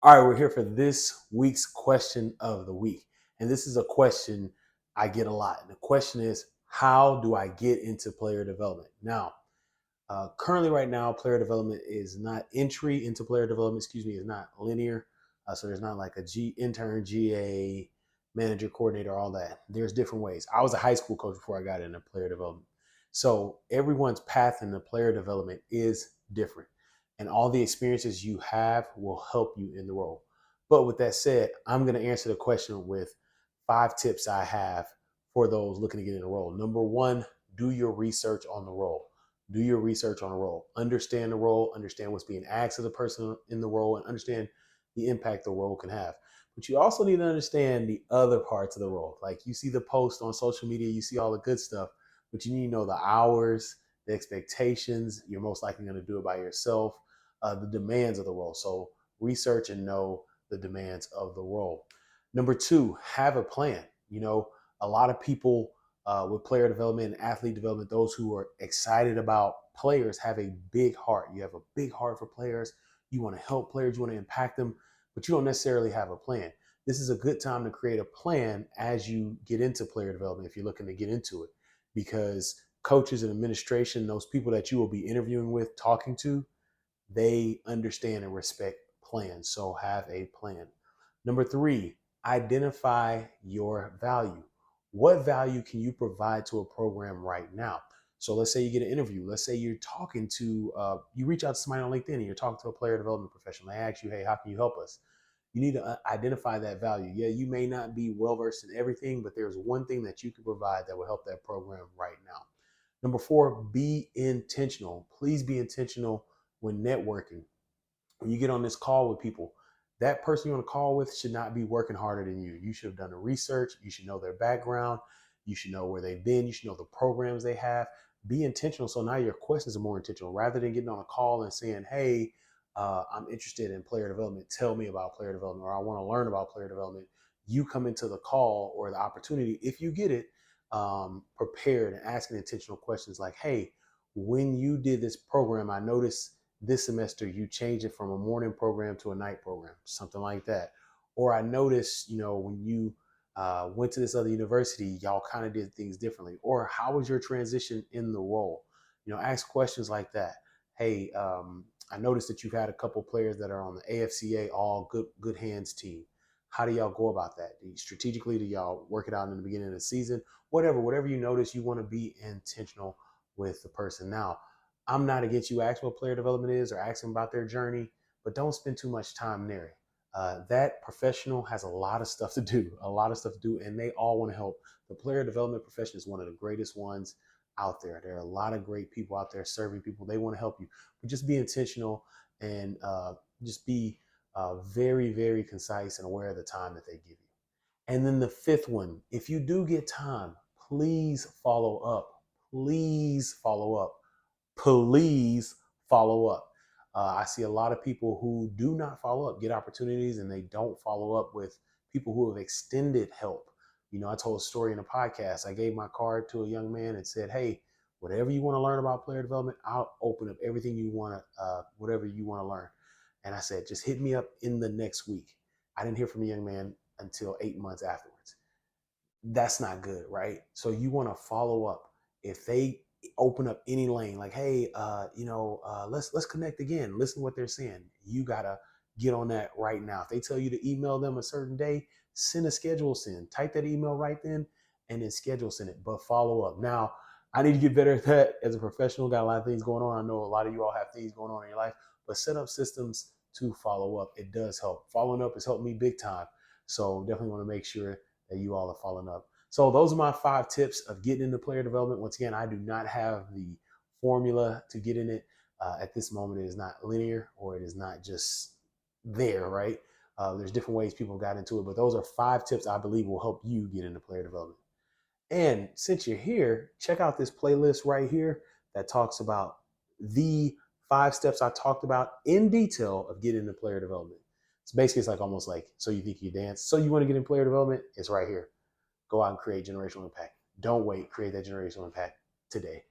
All right, we're here for this week's question of the week. And this is a question I get a lot. The question is, how do I get into player development? Now, currently, right now, player development is not entry into player development, is not linear. So there's not like a intern, GA, manager, coordinator, all that. There's different ways. I was a high school coach before I got into player development. So everyone's path into player development is different. And all the experiences you have will help you in the role. But with that said, I'm going to answer the question with 5 tips I have for those looking to get in the role. Number one, do your research on the role. Do your research on a role. Understand the role, understand what's being asked of the person in the role, and understand the impact the role can have. But you also need to understand the other parts of the role. Like you see the post on social media, you see all the good stuff, but you need to know the hours, the expectations. You're most likely going to do it by yourself, the demands of the role. So research and know the demands of the role. Number two, have a plan. A lot of people with player development and athlete development, those who are excited about players have a big heart. You have a big heart for players. You want to help players, you want to impact them, but you don't necessarily have a plan. This is a good time to create a plan as you get into player development if you're looking to get into it, because coaches and administration, those people that you will be interviewing with, talking to, they understand and respect plans. So have a plan. Number three, identify your value. What value can you provide to a program right now? So let's say you get an interview. Let's say you're talking to, you reach out to somebody on LinkedIn and you're talking to a player development professional. They ask you, hey, how can you help us? You need to identify that value. Yeah, you may not be well versed in everything, but there's one thing that you can provide that will help that program right now. Number four, be intentional. Please be intentional when networking. When you get on this call with people, that person you're on a call with should not be working harder than you. You should have done the research. You should know their background. You should know where they've been. You should know the programs they have. Be intentional. So now your questions are more intentional rather than getting on a call and saying, hey, I'm interested in player development. Tell me about player development, or I want to learn about player development. You come into the call or the opportunity, if you get it, prepared and asking intentional questions like, hey, when you did this program, I noticed this semester you changed it from a morning program to a night program, something like that. Or I noticed, when you went to this other university, y'all kind of did things differently. Or how was your transition in the role? Ask questions like that. Hey, I noticed that you've had a couple players that are on the AFCA all good hands team. How do y'all go about that? Strategically, do y'all work it out in the beginning of the season? Whatever you notice, you want to be intentional with the person. Now, I'm not against you asking what player development is or asking about their journey, but don't spend too much time there. That professional has a lot of stuff to do, and they all want to help. The player development profession is one of the greatest ones out there. There are a lot of great people out there serving people. They want to help you, but just be intentional and just be very, very concise and aware of the time that they give you. And then the fifth one, if you do get time, please follow up. Please follow up. Please follow up. I see a lot of people who do not follow up, get opportunities, and they don't follow up with people who have extended help. I told a story in a podcast. I gave my card to a young man and said, hey, whatever you want to learn about player development, I'll open up everything you want to, whatever you want to learn. And I said, just hit me up in the next week. I didn't hear from the young man until 8 months afterwards. That's not good, right? So you want to follow up. If they open up any lane, like, hey, let's connect again. Listen to what they're saying. You gotta get on that right now. If they tell you to email them a certain day, send a schedule send. Type that email right then, and then schedule send it. But follow up. Now, I need to get better at that as a professional. Got a lot of things going on. I know a lot of you all have things going on in your life, but set up systems to follow up. It does help. Following up has helped me big time. So definitely want to make sure that you all are following up. So those are my 5 tips of getting into player development. Once again, I do not have the formula to get in it. At this moment, it is not linear, or it is not just there, right? There's different ways people got into it, but those are 5 tips I believe will help you get into player development. And since you're here, check out this playlist right here that talks about the 5 steps I talked about in detail of getting into player development. So basically, it's like almost like, so you think you dance, so you want to get in player development, it's right here. Go out and create generational impact. Don't wait. Create that generational impact today.